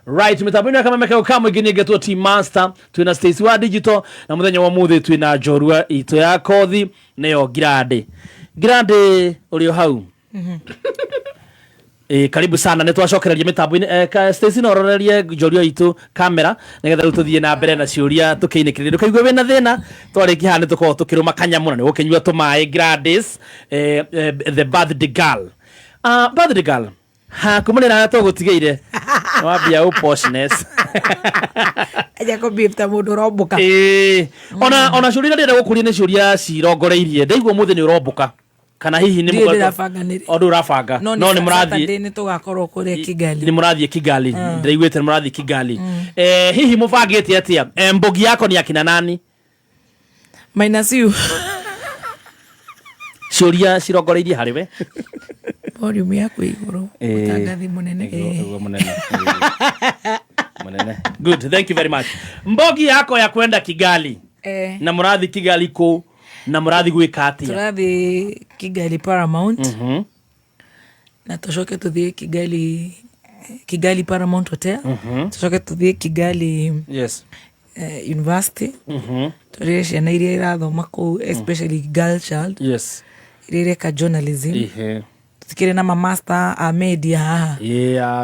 Right, mitabuni kama meka ukamo igini geto team master twina Stacy wa digital na muthenya wa muthi twina Jorua ito ya kothi neyo Grande ulio hau. Karibu sana netwacokereria mitambo-ini Stacy no rorerie Jorua ito kamera nigetha tuthie na mbere na ciuria tukiinikirire ndukaigwe wina thina twari kihane tuko tukiruma kanyamuna ni gukinyua tumae Grandes the birthday girl ha kumulira na tugutigeire wabia uposhness aja ko bifta mundu rombuka ona ciuria ndenda gukuria ni ciuria cirongoreirie ndaigua muthi ni urombuka kana hihi ni odu rafanga no ni murathie ni tugakorwo kure Kigali ni murathie Kigali ndaiguite ni murathie Kigali hihi mubangite atia mbogi yako ni akina nani minus you ciuria cirongoreirie hariwe volume yako iguru utangathi munene good, thank you very much. Mbogi yako ya kwenda Kigali na murathi Kigali ko na murathi gwika atia murathi Kigali Paramount na toshoke tuthie Kigali Paramount Hotel toshoke tuthie Kigali University turie ciana iria irathoma ku especially girl child ireka journalism tukire na master a media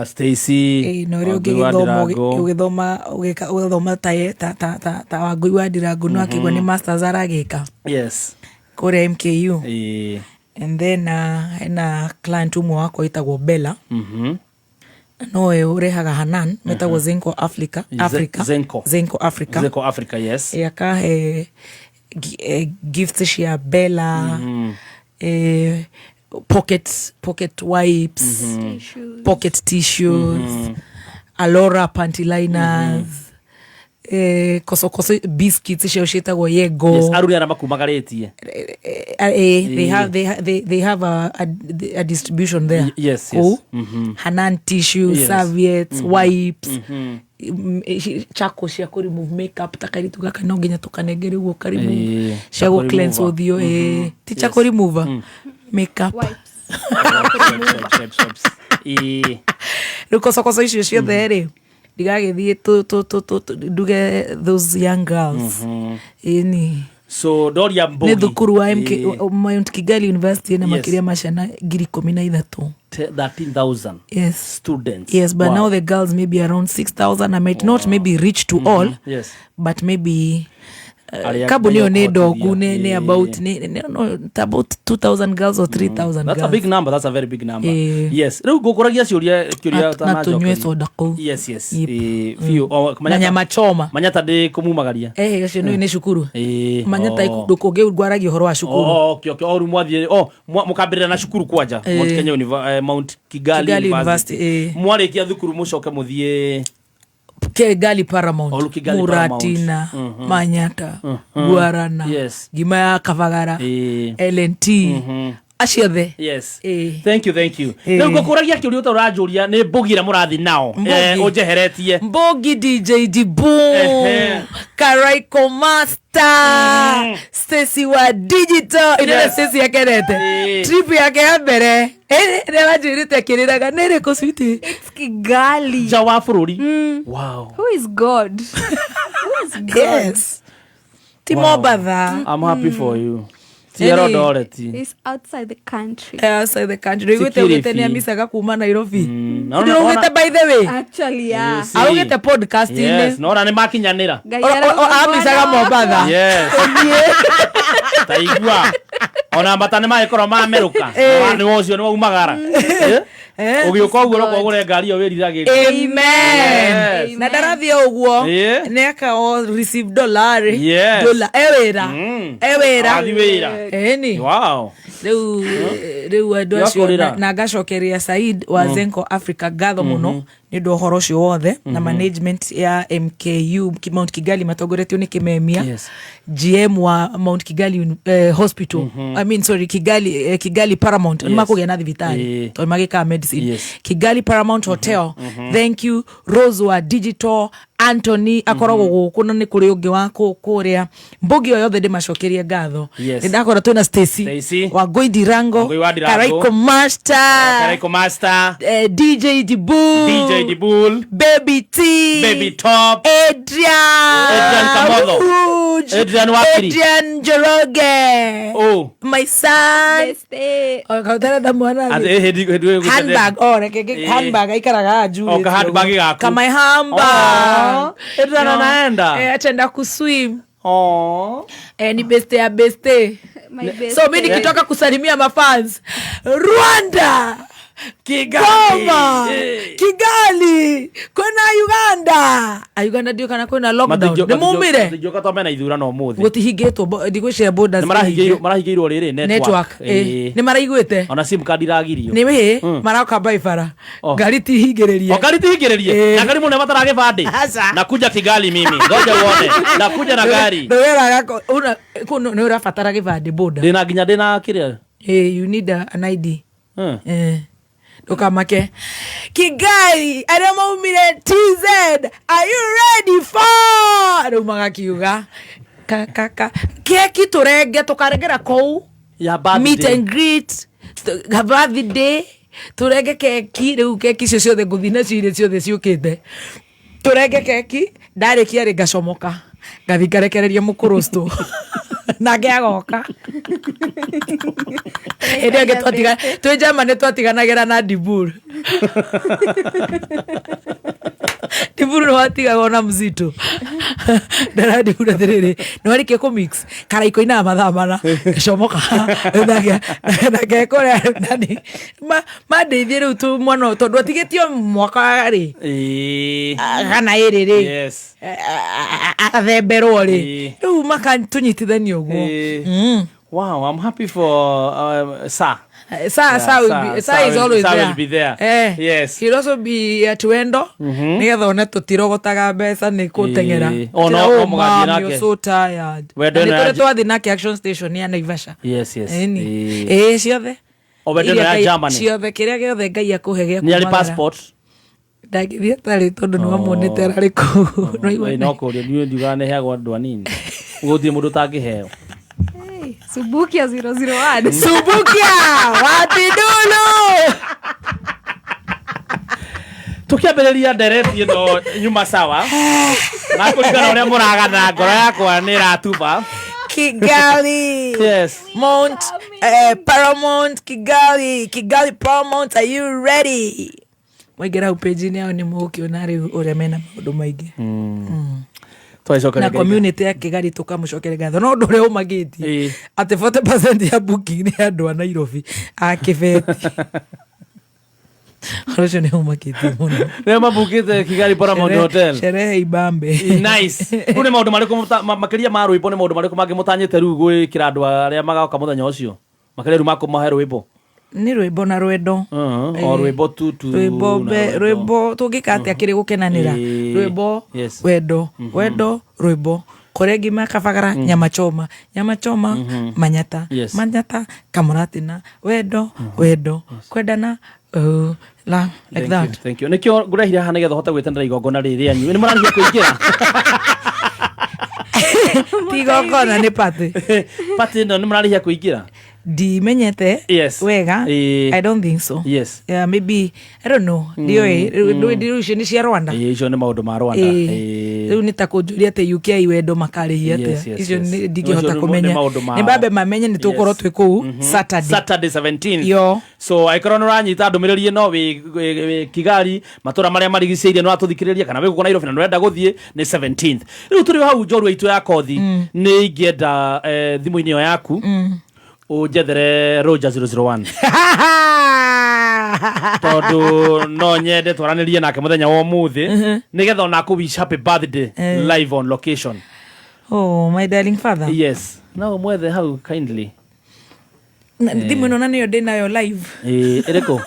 Stacy no rio ugithoma ta Wangui wa Ndirangu no akigwa ni masters aragika kure MKU and then na client umwe wako itagwo Bella no urehaga Hanan metagwo Zenko Africa yes yaka gifts cia Bella pocket wipes pocket tissues Alora panty liners koso biscuits cia ucitagwo Yego aruri ara makumagaritie they have a distribution there Hanan tissue serviettes wipes chako cia ku remove makeup takaritu gaka no nginya tukanengere guo karimu cia go cleanse uthio ti chako remover makeup rukoso icio ciothe ri digagithie duge those young girls ini so Doria Mbogi ni thukuru wa Mount Kigali University na makiria mashana 13,000 students but now the girls maybe around 6,000 I might not maybe reach to all but maybe kabuni one dogu ne about about 2,000 girls or 3,000 that's a big number, that's a very big number yes riu gukuragia ciuria na tunywe soda ko fio manya machoma manyata de kumumagaria cio ni cukuru manyata ikuge urwaragia horo wa cukuru okay oru mwathie mukambirira na cukuru kwanja Mount Kigali University mwarikia thukuru mucoke muthie Kigali Paramount Muratina Manyata Guarana Gima ya Kavagara LNT aciothe thank you no gukuragia kiuri utarajuria ni mbogira murathi nao ujeheretie mbogi DJ Dibu Karaiko Master Stacy wa digital ina Stacy yakerete trip yake ya mbere nela jirite kiriraga nere ko switi it's Kigali jawa fururi wow who is God yes Timo Badha I'm happy for you it's outside the country Wite ni amisaga kuma Nairobi Wite by the way actually awugete podcast ile no ni makinyanira amisaga Mombasa taigua ona matane maikoro ma America ni wocio ni umagara ugiuka uguo no kugure ngari yo wiriragira amen na darathie uguo ne aka receive dollar ewera eni wow reu adocio na gacokeria Said wa Zenko Africa gatho muno ni ndo horo cio wothe na management ya MKU Mount Kigali matogoretio ni Kimemia GM wa Mount Kigali Hospital I mean sorry Kigali Paramount ni makugia na thibitari to magika medicine Medicine, Kigali Paramount Hotel, thank you, Rose wa Digital, Anthony akoragwo guku na ni kuri ungi wako kuria mbugi yothe ndi macokerie ngatho ndakora twina Stacy wa Goidi Rango Karaiko Master DJ Dibul Baby T Baby Top Adrian Kamodo Adrian Joroge my son kautara da mwana handbag handbag aikaraga juu kama handbag naenda atenda kuswim ni beste so mimi nikitoka kusalimia mafans Rwanda Kigali kuna Uganda ndio kana kuna lockdown ni mumire ndio katome na ithura no muthi gutihigetwo ndigwicira borders marahigirwo riri network ni maraiguite ona sim card iragirio ni mihi maraka baifara ngari tihingiririe na ngari mune matarage bande nakuja Kigali mimi ngoja uone nakuja na gari ndwera yako una ni urafatara gibande border ndina ginya ndina kiria you need an ID Dokamake Kigali aramaumire TZ are you ready for arumaga kiuga kaka keki turenge tukaregera kou ya birthday meet and greet birthday turenge keki riu keki cio ciothe nguthina ciire ciothe ciukite turenge keki ndarekia ri ngacomoka ngathingarekereria mukurusto na ngiagoka ende ngetwatiga twe Germany twatiganagera na Dibul Dibul no atiga ona mzito ndara Dibul derere no ari keko mix Karaiko ina mathamana comoka na gekore nani ma ndeithie riu tu mwana tondu atigitio mwaka ri kana iriri yes athemberwo ri riu makantunyitithania uguo wow, I'm happy for Sa is always there. Will be there. Yes. He'll also be at Wendo. Nigetha one tutirogotaga mbeca ni kutengera. No, mom, you're so tired. We're twathi na action station ya Naivasha. Yes. Ciothe. We're ya Germany. Ciothe kiria giothe Ngai akuhege kumagara. Ni passport. Ndagithia tari tondu no amonete arari ku. No kuria ni ndigane heagwo andu anini. Guthie mundu tangiheo. Subukia 001 Subukia watidulu tukiambiriria ndereti ino nyuma sawa na kuringana uria muragatha ngoro yakwa ni ratuba Kigali Paramount Kigali Paramount are you ready mwegera page ni yao ni mukiona ri uria mena maundu maingi na community ya Kigali tukamucokere ngatho no ndure umagiti ati 40% ya booking ni andu a Nairobi a Kibeti Harusho ni umagiti muno nema bukite Kigali Paramount Hotel sherehe ibambe nice kune maundu mariku makiria ma rwibo ni maundu mariku mangimutanyite riu gwikira andu aria magaoka muthenya ucio makiria riu makumahe rwibo ni rwimbo na rwendo o rwimbo tu rwimbo tungikate akiri gukenanira rwimbo wendo rwimbo koregima kafagara nyama choma manyata kamuratina wendo kwendana like that thank you nikio ngurahira hana getho hota gwetendera igongona riri anyu ni murarihia kuingira igongona ni pati no ni murarihia kuingira dimenyete wega I don't think so maybe I don't know ndio ni cia Rwanda icio ni maundu ma Rwanda riu ni takunjuria ate UK wendo makarihia ate icio ni ndingihota kumenya ni babe mamenye ni tukorwo twi kuu Saturday 17 so aikorwo uranyita ndumiriri no wi Kigali matura maria marigiceirie no atuthikiriria kana we guko Nairobi na ndurenda guthie ni 17th riu turi hau njorua itu ya kothi ni ingienda thimu-ini yo yaku ujethere Roger 001 tondu no nyende twaranirie nake muthenya wa muthi nigetha ona ku wish happy birthday live on location. Oh my darling father, yes no mwethe how kindly ndimu no nani yo dena yo live ereko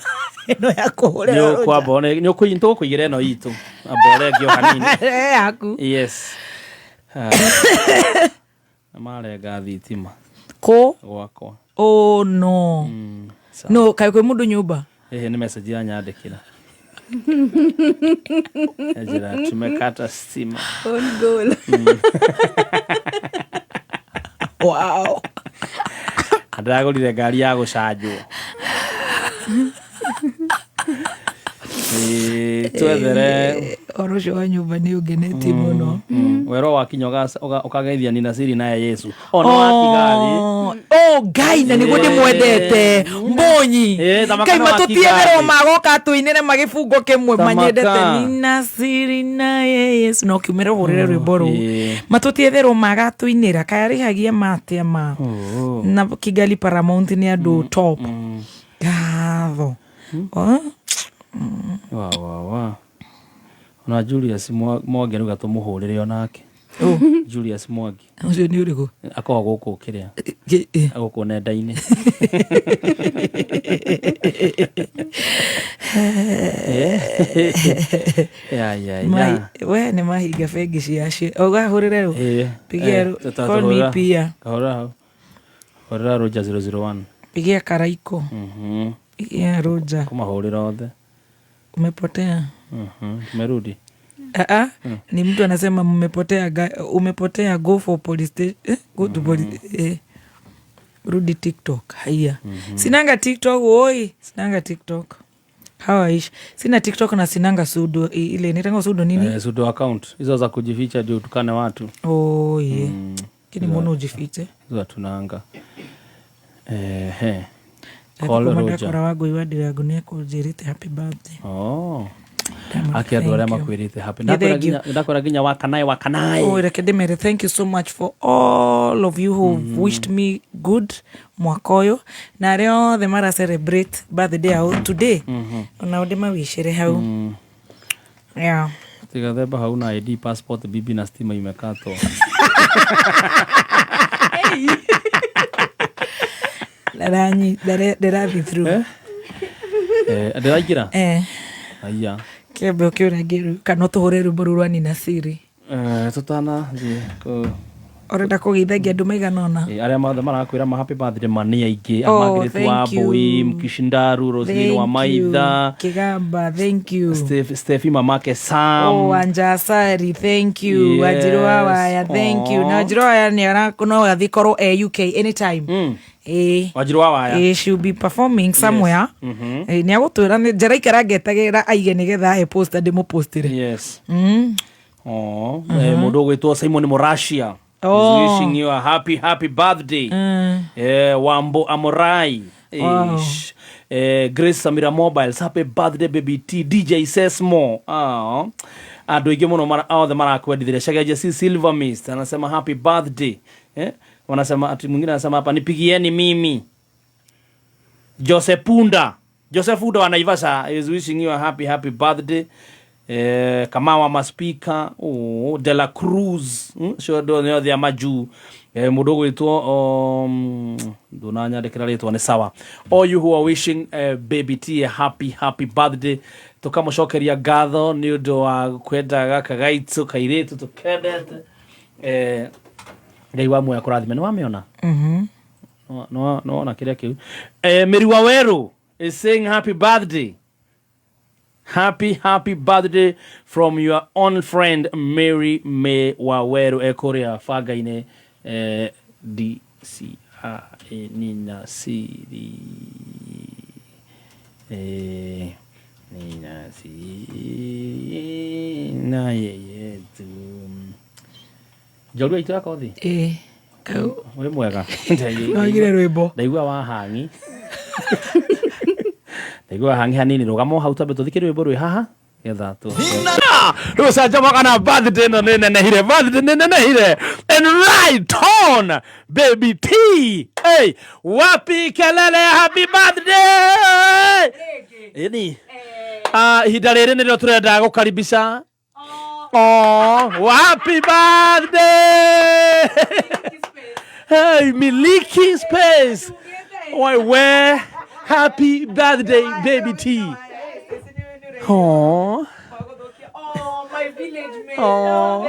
no yako yo kwa bone nyo kuinto kuigire no itu abore gyo hanini yaku yes amare gathithima ko gwakwa no no kai kwe mundu nyumba Ni message ya nyandikira. Ejira tumekata stima. On goal. Wow. Ndagurire ngari ya gucanjwo. Twethere Orosho wa nyumba ni ugeneti muno. Wero wakinyoga ukageithia ni Nasiri na Yesu. Ono atigali. Ngai na niguo ndimwendete mbonyi. Kai matutiethero magoka tuinene magifungo kimwe manyendete ni Nasiri na Yesu no kiumira hurire rwimbo ru. Matutiethero magatuinira kayarihagia matia ma. Na Kigali Paramount ni andu top. Gatho. Wa. Na Julius Mwangi ruga tumuhurire onake. Julius Mwangi. Ucio ni urigo. Akoa guku kiria. Aguku nenda-ini. Ya. We ni mahiga bengi ciacio. Ogahurire ru. Pigia call me pia. Kahora Roja 001. Pigia Karaiko. Pigia Roja. Kumahurira othe. Umepotea. Merudi. Ni mtu anasema umepotea, go for police station. Go to police. Rudi TikTok. Haya. Sinanga TikTok oi. Sinanga TikTok. Hawaishi. Sina TikTok na sinanga sudo ile nitango sudo nini? Sudo account. Hizo za kujificha ndio tukane watu. Oh yeah. Kini mbona ujifiche? Hizo tunanga. Kora wago iwadira agonia kujirite happy birthday. Akiadwa rema kwirite happy. Ndakora ginya wakanai. Reke demere, thank you so much for all of you who wished me good mwakoyo. Na reo the mara celebrate birthday out today. Na udema wishere hau. Yeah. Tigatheba hau na ID passport bibi na stima imekato. Derathi through. Deragira? Aya. Kebe ukiuragiru kana tuhore rwimbo rwa ni Nasiri. Tutana Orenda kugeithagia andu maigana ona. Aria mothe marakwira ma happy birthday mani aingi Margaret wa Bui, Mkishindaru, Roslyn wa Maitha, Kigamba, thank you. Steffi mamake Sam. Anjasari, thank you. Wajirwa waya, thank you. Na wajirwa waya ni arakuno gathikoro UK anytime. Wajirwa waya. She'll be performing somewhere. Ni agutwira ni njera ikara ngetagira aige nigetha he poster demo postire. Yes. Mundu gwitwo Simon Morashia. Wishing you a happy birthday. Wambo Amorai. Grace Samira Mobiles, happy birthday baby T. DJ Sesmo. Ando ingi muno mara kwendithire Shagaje Silver Mist anasema happy birthday. Wanasema ati mwingine anasema hapa nipigieni mimi. Joseph Punda wa Naivasha is wishing you a happy birthday. Kamawa Maspika, De La Cruz, shodo ne ya maju. Mudogo ito donanya dekira leto ne sawa. All you who are wishing baby T a happy birthday. Tokamo shokeria gatho ni undo wa kwenda gaka gaitso kairetu tukendete. Ngai wa moya kurathime ni wameona. No na kiria kiu. Meri Waweru is saying happy birthday. Happy birthday from your own friend Mary May Waweru Korea Fagaine DC Nina Siri Nina Siri na ye tu Joru itwa kothi kau we mwega ngire rwimbo ndaigua wa hangi Ego hangi hanini rogamo hauta tuthike rwimbo rwi haha getha tu rusa jama kana birthday no nene hire and right on baby T. Hey, wapi kelele happy birthday ini hidarere ndio turenda gukaribisha happy birthday hey Miliki Space where happy birthday, baby T. Oh, my village mate.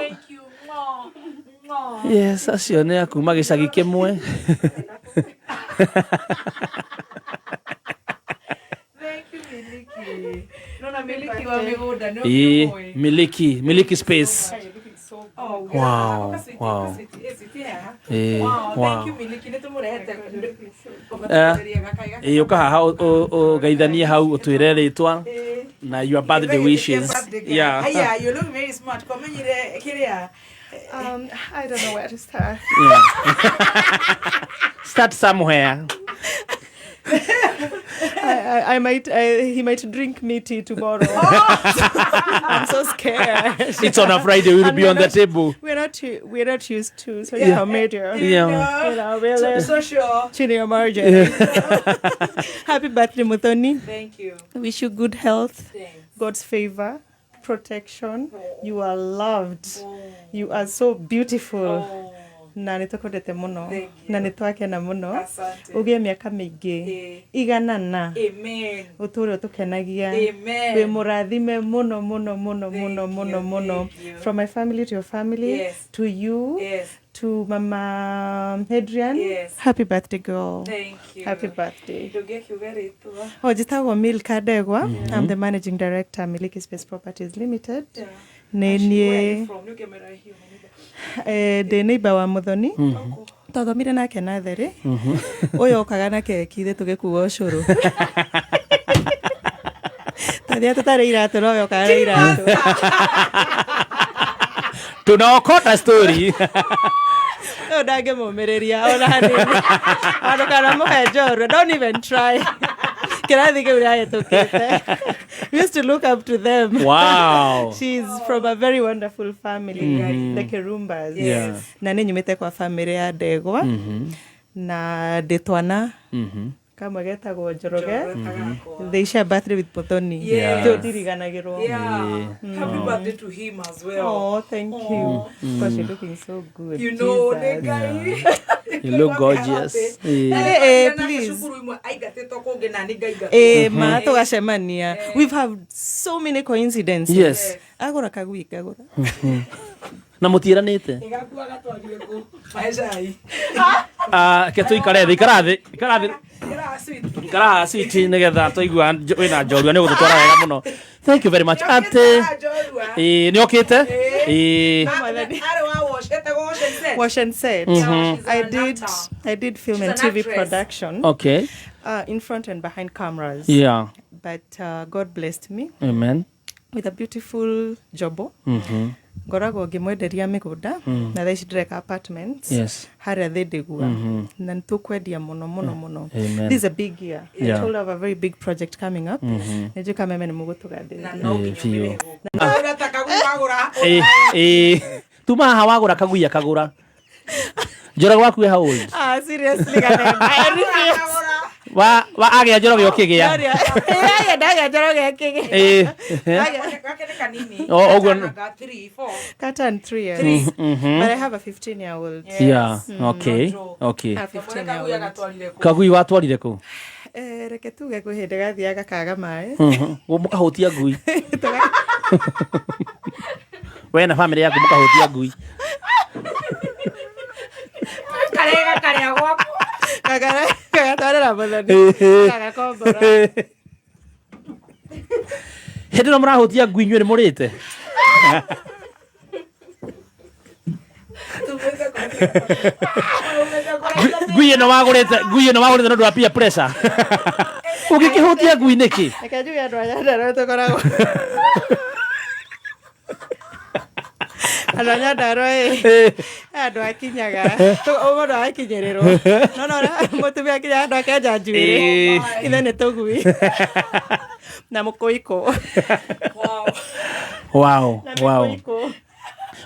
Thank you. Yes, asione akuma gicagi kimwe. Thank you. Miliki space. Oh, wow. Wow. Wow. Yuka haha gaithanie hau utwire ritwa na your birthday wishes. Yeah. Yeah, you look very smart. Komenyire kiria. I don't know where to start. Yeah. Start somewhere. He might drink me tea tomorrow. I'm so scared. It's on a Friday. We'll be on the table. We're not used to. So yeah, major. Yeah. You know, really. So sure. Chini ya margin. Happy birthday, Muthoni. Thank you. Wish you good health, Thanks. God's favor, protection. You are loved. You are so beautiful. Na nitukwendete muno na nitwakena muno ugie miaka mingi iganana amen uturi tukenagia amen we murathime muno muno muno muno muno muno from my family to your family. Yes. To you. Yes. To Mama Adrian. Yes. Happy birthday, girl. Thank you. Happy birthday. Jitagwo Milka Degwa. I'm the managing director Miliki Space Properties Limited. Yeah. Nenie de neighbor wa Muthoni. Tothomire nake natheri. Uyo okaga na keki ithe tugikuwa ucuru. Tathia tutare iratu no yo kaga iratu. Tunaokota story. Ndage mumereria ona hanini. Ando kana muhe njorua. Don't even try. Kirathi kiu rahetukite. We used to look up to them. Wow. She's from a very wonderful family, the Kirumbas. Yeah. Na ninyumite kwa family ya Ndegwa. Na nditwana. Kamwe getagwo Njoroge. They share birthday with Muthoni. Tũndiriganagĩrwo. Happy birthday to him as well. Oh, thank you. Because you're looking so good. You know, the guy. You look gorgeous. Please. Ma tugacemania. We've had so many coincidences. Yes. Agora kagui kagora. Na mutiranite. Ke tuikare ikarathi. Ikara sweet nigetha tuigua wina njorua ni gututwara wega muno. Thank you very much. Ate ni okite Wash and set. I did film and TV production. Okay. In front and behind cameras. Yeah. But God blessed me. Amen. With a beautiful jobo. Ngoragwo ngimwenderia migunda na thaici ndireka apartments. Yes. Haria Thĩndĩgua. Na nĩtũkwendia muno muno muno. Amen. This is a big year. Yeah. I told her a very big project coming up. Nĩnjũka meme nĩmũgũtũgathĩrĩria. Tuma haha wagũra kaguia kagũra. Njoroge waku we how old? Seriously Ganemba. Wa agĩa Njoroge ũkĩgĩa. Ndagĩa Njoroge ũkĩgĩa. Oguo. Kata and 3 years. But I have a 15-year-old. Yeah. Okay. Okay. A 15-year-old. Kagui watwarire kũ? Reke tuge kwĩ hĩndĩ gathiaga kaga maĩ. Mũkahutia ngui. We na family yaku mũkahutia ngui. Karega gwaku. Kagatwarĩra Muthoni. Kagakombora. Hĩndĩ ĩno mũrahutia ngui inyuĩ nĩ mũrĩte? Ngui ĩno wagũrĩte nĩ ũndũ wa peer pressure. Ũngĩkĩhutia ngui nĩkĩ? Reke njuge andũ a Nyandarua tũkoragwo. Andũ a Nyandarua andũ akinyaga. Mũndũ akinyĩrĩrwo. No mũtumia akinya andũ akenja njuĩrĩ. Ithe nĩ tũgui. Na mũkũikũ. Wow.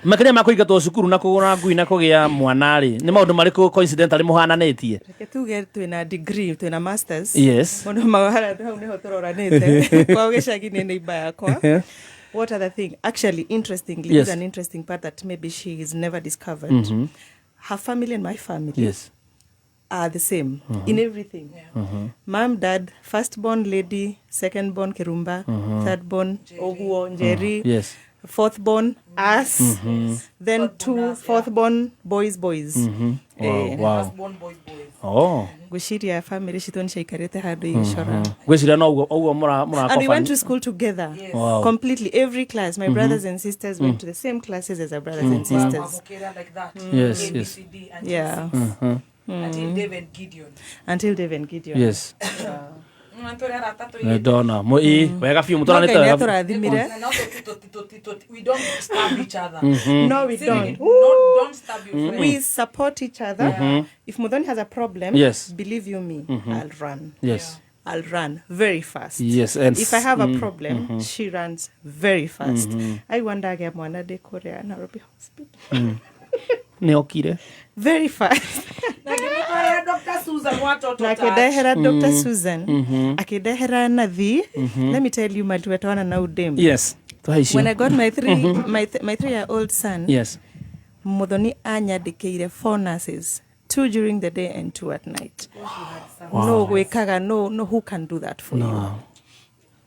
Makĩria ma kũingatwo cukuru na kũgũra ngui na kũgĩa mwana rĩ nĩ maũndũ marĩkũ coincidentally mũhananĩtie? Reke tuge twĩna degree twĩna masters. Yes. Mũndũ mahara hau nĩho tũroranĩte. Kwa gĩcagi-inĩ neighbor yakwa. What other thing? Actually, interestingly, yes. Is an interesting part that maybe she is never discovered. Her family and my family. Yes. Are the same in everything. Mom, dad, firstborn lady, secondborn Kirumba, thirdborn Oguo, Njeri, yes. Fourthborn us, then two fourthborn boys. Wow. Firstborn boys. Gwiciria family citũ nĩ ciaikarĩte handũ igĩcora. Gwiciria no ũguo mũrakoba. And we went to school together. Wow. Completely every class. My brothers and sisters went to the same classes as our brothers and sisters. Like that. Yes, ABCD, and yeah. Until David Gideon. Until David Gideon. Yes. Dona wega fiu mutoranite we don't stab each other. No, we don't. Don't stab your friend. We support each other. If Muthoni has a problem, believe you me, I'll run. Yes. I'll run very fast. Yes, and if I have a problem, she runs very fast. I wonder again mwana de Korea Nairobi hospital. Neokire very fast. Dr. Susan watoto na kedehera Dr. Susan akedehera Nathi. Let me tell you matuetwana na udem. Yes. When I got my 3-year-old son, yes, Muthoni anyandĩkĩire 4 nurses, 2 during the day and 2 at night. Wow. No gwĩkaga, no, who can do that for you?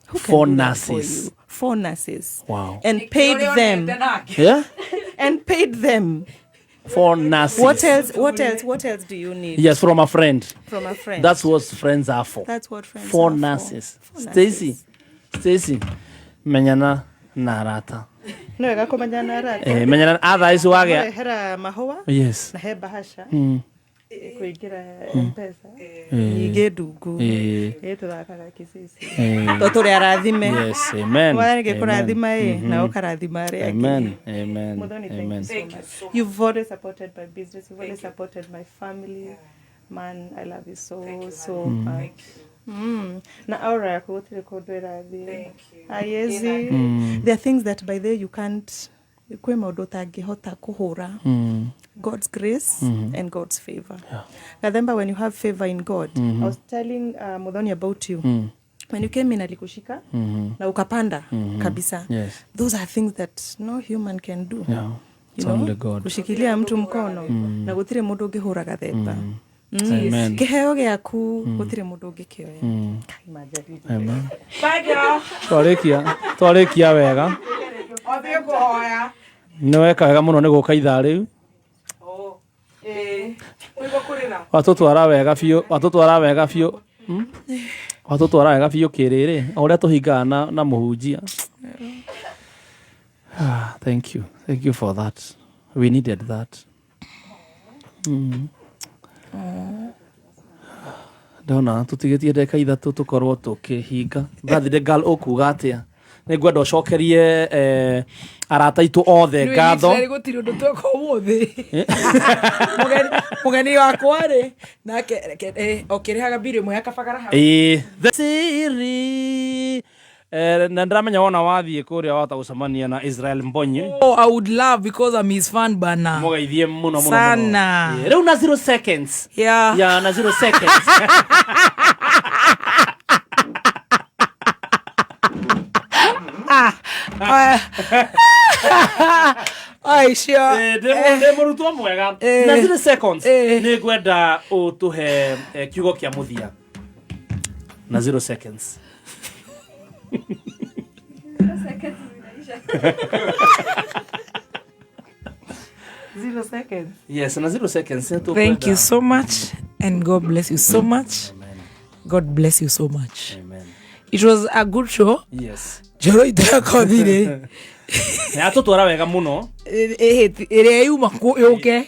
Who can 4 do nurses. That for you? 4 nurses. Wow. And paid them. Yeah? And paid them. 4 nurses. What else do you need? Yes, from a friend. From a friend. That's what friends are for. That's what friends 4 are nurses. for. 4 Stacy. Menyana narata. No, wega kũmenya na arata. Menyana otherwise wage. Hera mahũa. Yes. Na he bahasha. Kuingira mpesa. Nyingĩ ndungu. Tũthakaga kĩcici. Tũtũrĩ arathime. Yes, amen. Mwana ngĩkũrathima na ũkarathima arĩa angĩ. Amen. Muthoni, thank you so much. You've always supported my business. You've always supported my family. Man, I love you so much. Na aura yako gũtirĩ kũndũ ĩrathiĩ. Ayezi. There are things that by there you can't. Kwĩ maũndũ ũtangĩhota kũhũra. God's grace and God's favor. Remember when you have favor in God. I was telling Muthoni about you. When you came in alikushika na ukapanda kabisa. Yes. Those are things that no human can do. Yeah. You know, only God. Kushikilia mtu mkono na gũtirĩ mũndũ ũngĩhũra gathemba. Amen. Kĩheo gĩaku gũtirĩ mũndũ ũngĩkĩoya. Amen. Twarĩkia wega. Nĩ weka wega mũno nĩ gũka ithaa rĩu. Watũtwara wega biũ. Watũtwara wega biũ kĩrĩrĩ. Ũrĩa tũhingaga na mũhunjia. Thank you for that. We needed that. Ndona tũtigĩtie ndeka ithatũ tũkorwo tũkĩhinga. Birthday girl ũkuga atĩa? Nĩngwenda ũcokerie arata aitũ othe ngatho. Nĩ gũtirĩ ũndũ tweka ũmũthĩ. Mũgeni wakwa rĩ nake okĩrĩhaga mbirũ ĩmwe ya kabagara hau. Siri na ndĩramenya wona wathiĩ kũrĩa wahota gũcemania na Israel Mbonyi. I would love because I'm his fan bana. Mũgeithie mũno. Sana. Rĩu na 0 seconds. Yeah. Na 0 seconds. Aisha. Mũrutwo mwega. Na 0 seconds. Nĩ ngwenda ũtũhe kiugo kĩa mũthia. Na 0 seconds. 0 seconds. Yes, na 0 seconds. Thank you so much and God bless you so much. Amen. God bless you so much. Amen. It was a good show. Yes. Joro itakothire. Ya tũtwara wega mũno. Ĩrĩa yuma yũke.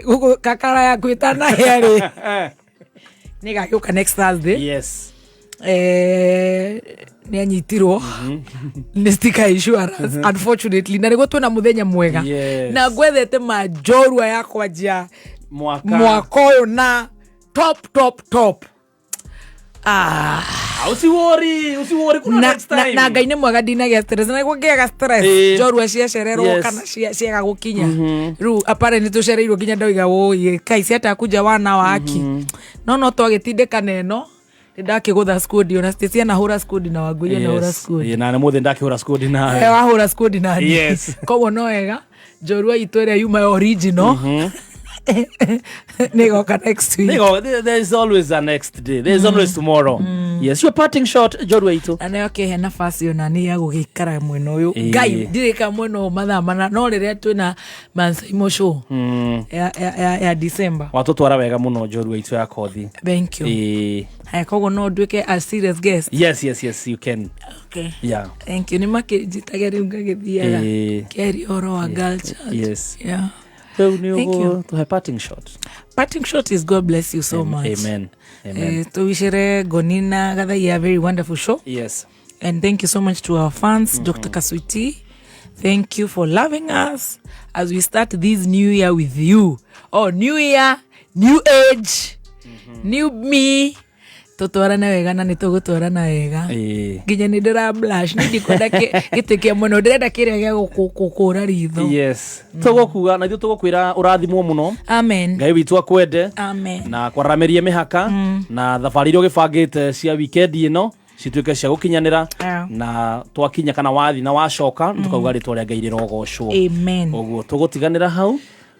Gugu kakara ya kwĩtana yarĩ. Nĩga yũka next Thursday. Yes. Nĩ anyitirwo nĩ Sticker Insurance unfortunately na nĩguo twĩna mũthenya mwega na ngwethete majorua ya kwanjia mwaka ũyũ na top usiwori kuna next time na Ngai nĩ mwega ndinagĩa stress na nĩguo ngĩaga stress jorua ciacererwo kana ciaga gũkinya rĩu apparently tũcereirwo nginya ndoiga ũĩ kai ciatakuja wana waki no twagĩtindĩkana ĩno ndakĩgũtha squad na Stacy na hura squad na Wangũi na hura squad na mũthĩ ndakĩhũra squad na wahũra squad na yes koguo no wega njorua itũ ĩrĩa yuma original Nigoka next week. There's always a next day. There's always tomorrow. Yes, your parting shot, Jorua itu. Ane okay nafasi ona ni ya gugikara mweno uyu. Ngai ndirika mweno mathaa mana no riria twina Mansaimo show. Ya December. Watutwara wega muno Jorua itu ya kothi. Thank you. Kogo no duke a serious guest. Yes, you can. Okay. Yeah. Thank you. Nimakijitageri ngagithiaga. Keri oro wa girl child. Yes. Yeah. So Thank you. To have parting shot. Parting shot is God bless you so much. Amen. To wishere Gonina gather a very wonderful show. Yes. And thank you so much to our fans, Dr. Kaswiti. Thank you for loving us as we start this new year with you. Oh, new year, new age, new me. Tutwarana wega na nitugutwarana wega. Nginya ni ndira blush ni ndikwenda gitikia muno ndirenda kiria gia gukura ritho. Yes. Tugokuga na tugokwira urathimwo muno. Amen. Ngai witu akwende. Amen. Na kwarameria mihaka na thabari ro gibangite cia weekend ino cituike cia gukinyanira na twakinya kana wathi na wacoka tukauga ritwa ria Ngai rirogocwo. Amen. Oguo tugutiganira hau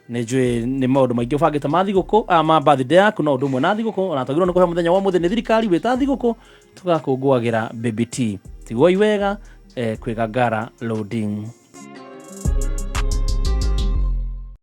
nejwe ni maundu maingi ubangite mathiguku ama birthday yaku no undu mwe na thiguku na twagirwo ni kuhe muthenya wa muthenya thirikari wita thiguku tugakungwagira baby T tigwo iwega kwigangara loading.